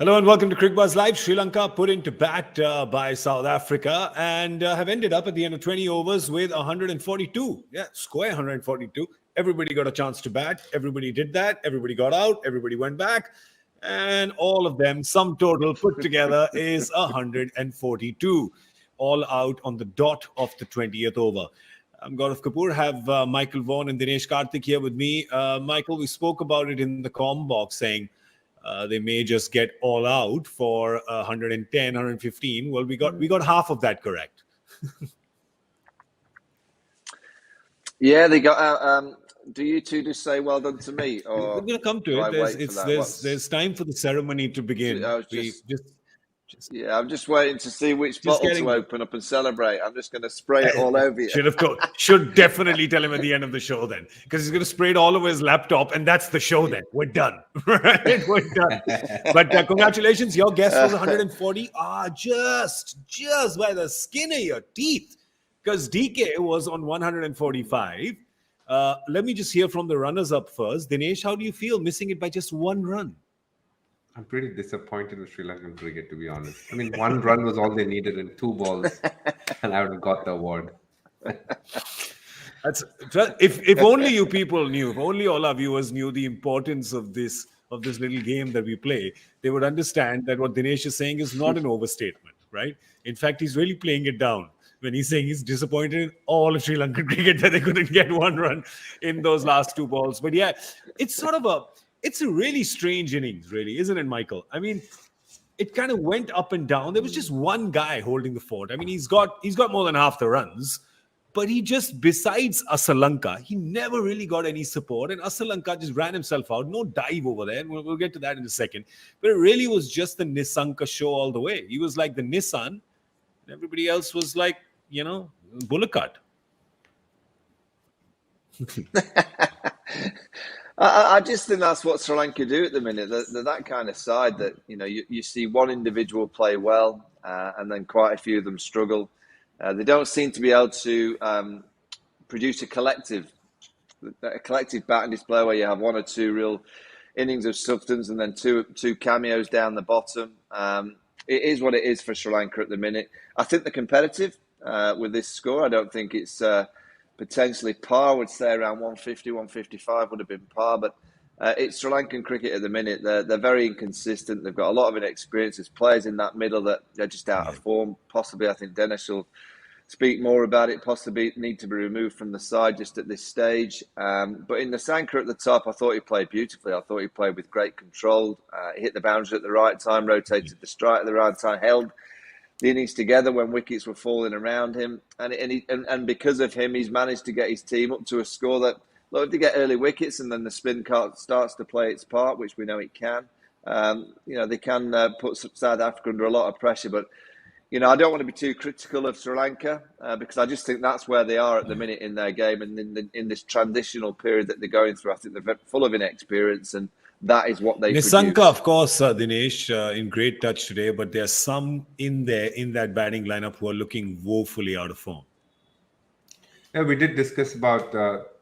Hello and welcome to Cricbuzz Live. Sri Lanka put into bat by South Africa and have ended up at the end of 20 overs with 142. Yeah, square 142. Everybody got a chance to bat. Everybody did that. Everybody got out. Everybody went back. And all of them, sum total put together is 142. All out on the dot of the 20th over. I'm Gaurav Kapur. Have Michael Vaughan and Dinesh Karthik here with me. Michael, we spoke about it in the comm box saying they may just get all out for 110, 115. Well, we got half of that correct. Yeah, they got out. Do you two just say well done to me? Or we're going to come to it. There's time for the ceremony to begin. I'm just waiting to see which bottle to open up and celebrate. I'm just going to spray it all over you. Should definitely tell him at the end of the show then, because he's going to spray it all over his laptop, and that's the show then. We're done. Right? We're done. But congratulations, your guess was 140. Just by the skin of your teeth, because DK was on 145. Let me just hear from the runners-up first. Dinesh, how do you feel missing it by just one run? I'm pretty disappointed with Sri Lankan cricket, to be honest. I mean, one run was all they needed in 2 balls, and I would have got the award. If only you people knew, if only all our viewers knew the importance of this little game that we play, they would understand that what Dinesh is saying is not an overstatement, right? In fact, he's really playing it down when he's saying he's disappointed in all of Sri Lankan cricket that they couldn't get one run in those last 2 balls. But yeah, it's a really strange innings, really, isn't it, Michael? I mean, it kind of went up and down. There was just one guy holding the fort. I mean, he's got more than half the runs, but he just, besides Lanka, he never really got any support. And Lanka just ran himself out. No dive over there. And we'll get to that in a second. But it really was just the Nissanka show all the way. He was like the Nissan, and everybody else was like, bullock cart. I just think that's what Sri Lanka do at the minute. They're that kind of side that, you see one individual play well and then quite a few of them struggle. They don't seem to be able to produce a collective batting display where you have 1 or 2 real innings of substance and then two cameos down the bottom. It is what it is for Sri Lanka at the minute. I think they're competitive with this score. I don't think it's... potentially par. I would say around 150, 155 would have been par, but it's Sri Lankan cricket at the minute. They're very inconsistent. They've got a lot of inexperience. There's players in that middle that they're just out of form. Possibly, I think Dinesh will speak more about it. Possibly need to be removed from the side just at this stage. But in Nissanka at the top, I thought he played beautifully. I thought he played with great control. He hit the boundary at the right time, rotated the strike at the right time, held the innings together when wickets were falling around him, and because of him, he's managed to get his team up to a score that, look, if they get early wickets and then the spin card starts to play its part, which we know it can, they can put South Africa under a lot of pressure. But I don't want to be too critical of Sri Lanka because I just think that's where they are at the minute in their game and in this transitional period that they're going through. I think they're full of inexperience and that is what they Nissanka, produce. of course, Dinesh, in great touch today, but there's some in that batting lineup who are looking woefully out of form. Yeah, we did discuss about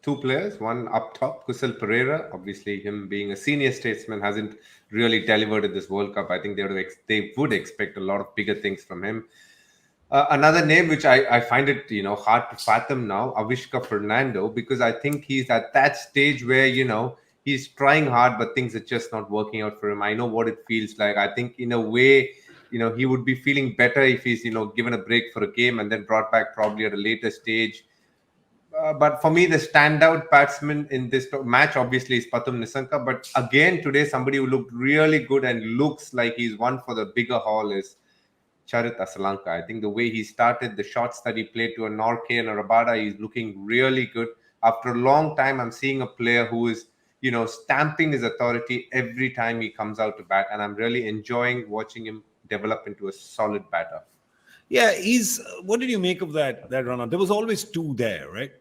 2 players. One up top, Kusal Pereira. Obviously, him being a senior statesman hasn't really delivered in this World Cup. I think they would expect a lot of bigger things from him. Another name which I find it hard to fathom now, Avishka Fernando, because I think he's at that stage where he's trying hard, but things are just not working out for him. I know what it feels like. I think in a way, he would be feeling better if he's, given a break for a game and then brought back probably at a later stage. But for me, the standout batsman in this match, obviously, is Pathum Nissanka. But again, today, somebody who looked really good and looks like he's one for the bigger haul is Charit Asalanka. I think the way he started, the shots that he played to a Norke and a Rabada, he's looking really good. After a long time, I'm seeing a player who is stamping his authority every time he comes out to bat. And I'm really enjoying watching him develop into a solid batter. Yeah, what did you make of that run-out? There was always 2 there, right?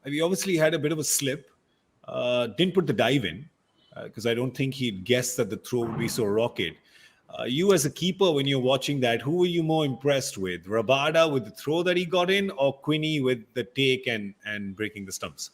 We obviously had a bit of a slip. Didn't put the dive in because I don't think he'd guessed that the throw would be so rocket. You as a keeper, when you're watching that, who were you more impressed with? Rabada with the throw that he got in or Quinny with the take and breaking the stumps?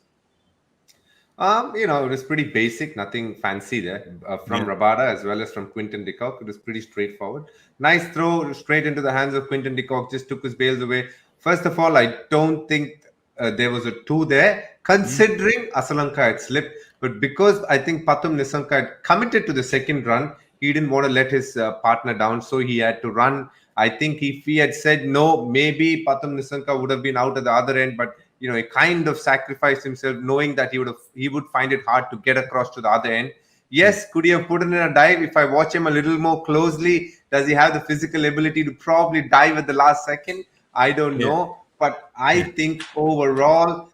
It was pretty basic, nothing fancy there. From Rabada as well as from Quinton de Kock, it was pretty straightforward. Nice throw straight into the hands of Quinton de Kock, just took his bails away. First of all, I don't think there was a two there, considering Asalanka had slipped. But because I think Pathum Nissanka had committed to the second run, he didn't want to let his partner down, so he had to run. I think if he had said no, maybe Pathum Nissanka would have been out at the other end, but he kind of sacrificed himself, knowing that he would find it hard to get across to the other end. Yes, could he have put in a dive? If I watch him a little more closely, does he have the physical ability to probably dive at the last second? I don't know. But I think overall,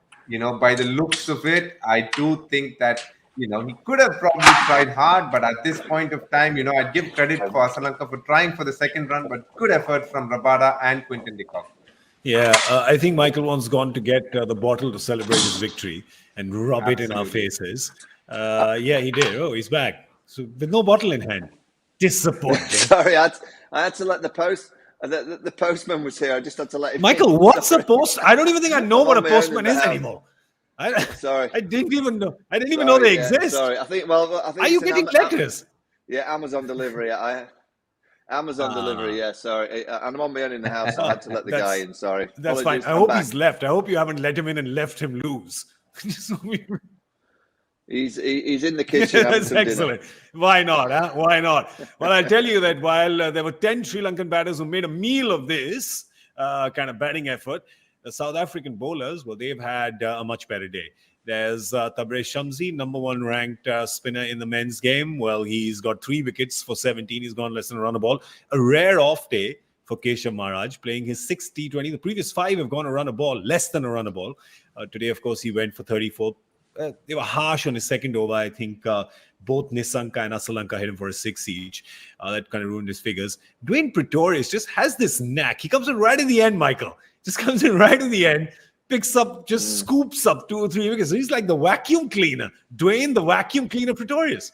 by the looks of it, I do think that, he could have probably tried hard. But at this point of time, I'd give credit for Asalanka for trying for the second run, but good effort from Rabada and Quinton de Kock. Yeah, I think Michael once gone to get the bottle to celebrate his victory and rub it in our faces. Yeah, he did. Oh, he's back. So with no bottle in hand. Disappointing. Sorry, I had to let the postman was here. I just had to let him. Michael, what's a post? I don't even think I know what a postman is anymore. Sorry, I didn't even know. I didn't even know they exist. Sorry, I think. Are you getting letters? Yeah, Amazon delivery. Amazon delivery. Yeah, sorry, and I'm on my own in the house. So I had to let the guy in. Sorry, that's fine. I hope he's left. I hope you haven't let him in and left him loose. He's in the kitchen. That's excellent. Why not? Huh? Why not? Well, I'll tell you that while there were 10 Sri Lankan batters who made a meal of this kind of batting effort, the South African bowlers, well, they've had a much better day. There's Tabraiz Shamsi, number 1 ranked spinner in the men's game. Well, he's got 3 wickets for 17. He's gone less than a run a ball. A rare off day for Keshav Maharaj, playing his 6th T20. The previous 5 have gone a run a ball, less than a run a ball. Today, of course, he went for 34. They were harsh on his second over. I think both Nissanka and Asalanka hit him for a 6 each. That kind of ruined his figures. Dwayne Pretorius just has this knack. He comes in right in the end, Michael. Just comes in right in the end, picks up, just scoops up 2 or 3 wickets. So he's like the vacuum cleaner. Dwayne, the vacuum cleaner Pretorius.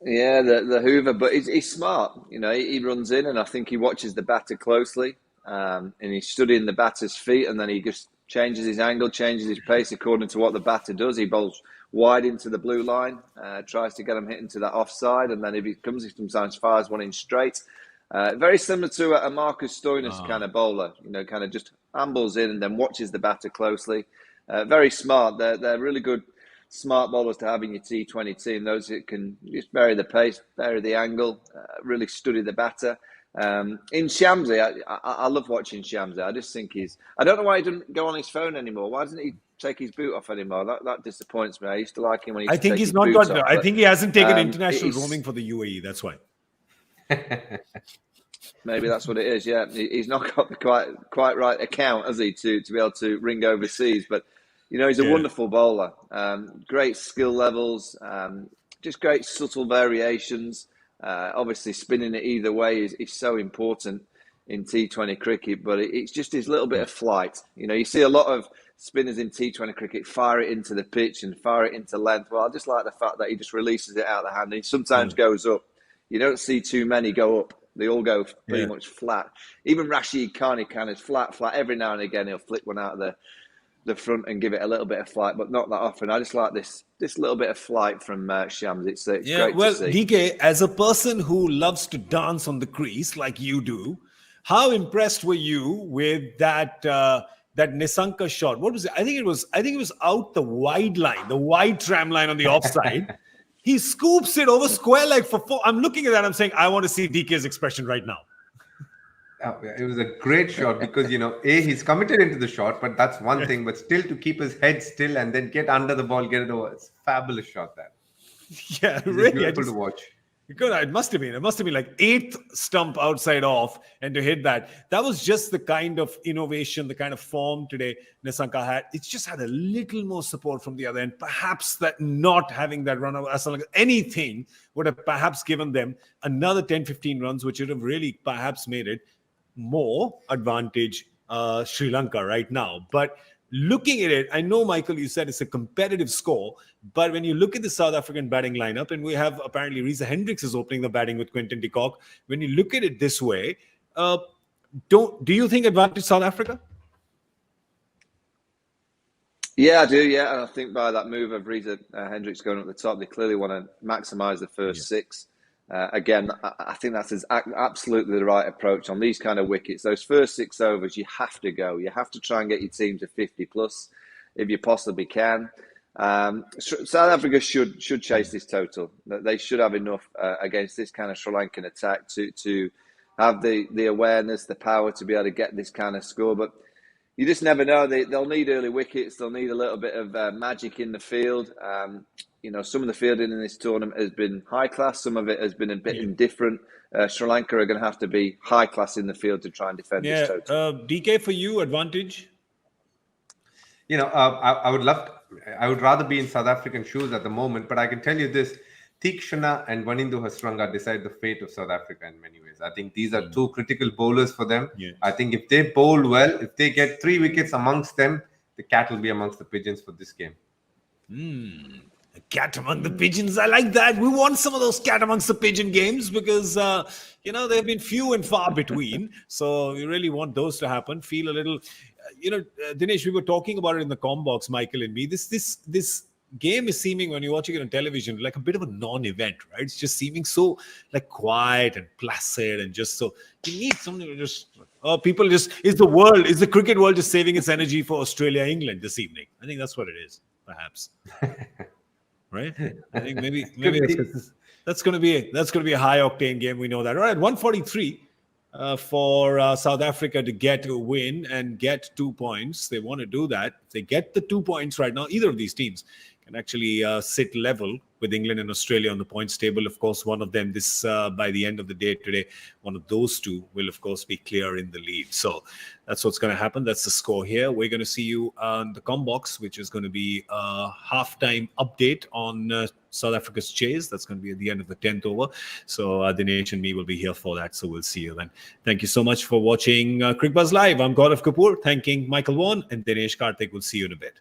Yeah, the Hoover, but he's smart. He runs in, and I think he watches the batter closely, and he's studying the batter's feet, and then he just changes his angle, changes his pace according to what the batter does. He bowls wide into the blue line, tries to get him hit into that offside, and then if he comes, he sometimes fires one in straight. Very similar to a Marcus Stoinis kind of bowler, kind of just ambles in and then watches the batter closely. Very smart. They're really good, smart bowlers to have in your T20 team. Those that can just vary the pace, vary the angle, really study the batter. In Shamsi, I love watching Shamsi. I just think I don't know why he doesn't go on his phone anymore. Why doesn't he take his boot off anymore? That disappoints me. I used to like him when he used to take his boots off. I think he hasn't taken international roaming for the UAE. That's why. Maybe that's what it is. Yeah, he's not got the quite right account, has he, to be able to ring overseas? But he's a wonderful bowler. Great skill levels, just great subtle variations. Obviously, spinning it either way is so important in T20 cricket, but it's just his little bit of flight. You see a lot of spinners in T20 cricket fire it into the pitch and fire it into length. Well, I just like the fact that he just releases it out of the hand. And he sometimes goes up. You don't see too many go up. They all go pretty much flat. Even Rashid Khan, he kind of flat. Every now and again, he'll flick one out of the front and give it a little bit of flight, but not that often. I just like this little bit of flight from Shams. It's great to see. DK, as a person who loves to dance on the crease like you do, how impressed were you with that Nissanka shot? What was it? I think it was out the wide line, the wide tram line on the offside. He scoops it over square leg for 4. I'm looking at that. I'm saying, I want to see DK's expression right now. It was a great shot because, he's committed into the shot, but that's one thing. But still to keep his head still and then get under the ball, get it over. It's a fabulous shot there. Yeah, really. Beautiful to watch. Because it must have been like 8th stump outside off, and to hit that was just the kind of innovation, the kind of form today Nissanka had. It's just had a little more support from the other end. Perhaps that not having that run of anything would have perhaps given them another 10-15 runs, which would have really perhaps made it more advantage Sri Lanka right now. But looking at it, I know, Michael, you said it's a competitive score, but when you look at the South African batting lineup, and we have apparently Reza Hendricks is opening the batting with Quinton de Kock. When you look at it this way, do you think advantage South Africa? Yeah, I do. Yeah, and I think by that move of Rita Hendricks going up the top, they clearly want to maximise the first six. Again, I think that's absolutely the right approach on these kind of wickets. Those first 6 overs, you have to go. You have to try and get your team to 50 plus if you possibly can. South Africa should chase this total. They should have enough against this kind of Sri Lankan attack to have the awareness, the power to be able to get this kind of score. But you just never know. They'll need early wickets. They'll need a little bit of magic in the field. Some of the fielding in this tournament has been high class. Some of it has been a bit indifferent. Sri Lanka are going to have to be high class in the field to try and defend this total. DK, for you, advantage? I would rather be in South African shoes at the moment, but I can tell you this: Theekshana and Wanindu Hasranga decide the fate of South Africa in many ways. I think these are two critical bowlers for them. Yeah. I think if they bowl well, if they get 3 wickets amongst them, the cat will be amongst the pigeons for this game. A cat among the pigeons. I like that. We want some of those cat amongst the pigeon games because, they've been few and far between. So we really want those to happen. Feel a little, Dinesh, we were talking about it in the comm box, Michael and me. This game is seeming, when you're watching it on television, like a bit of a non-event, right? It's just seeming so like quiet and placid and just so you need something to just is the cricket world just saving its energy for Australia, England this evening? I think that's what it is, perhaps. Right? I think maybe that's going to be a high octane game. We know that. All right, 143 for South Africa to get a win and get 2 points. They want to do that. If they get the 2 points right now, either of these teams can actually sit level with England and Australia on the points table. Of course, one of them by the end of the day today, one of those two will, of course, be clear in the lead. So that's what's going to happen. That's the score here. We're going to see you on the comm box, which is going to be a halftime update on South Africa's chase. That's going to be at the end of the 10th over. So Dinesh and me will be here for that. So we'll see you then. Thank you so much for watching Cricbuzz Live. I'm Gaurav Kapur, thanking Michael Vaughan and Dinesh Karthik. We'll see you in a bit.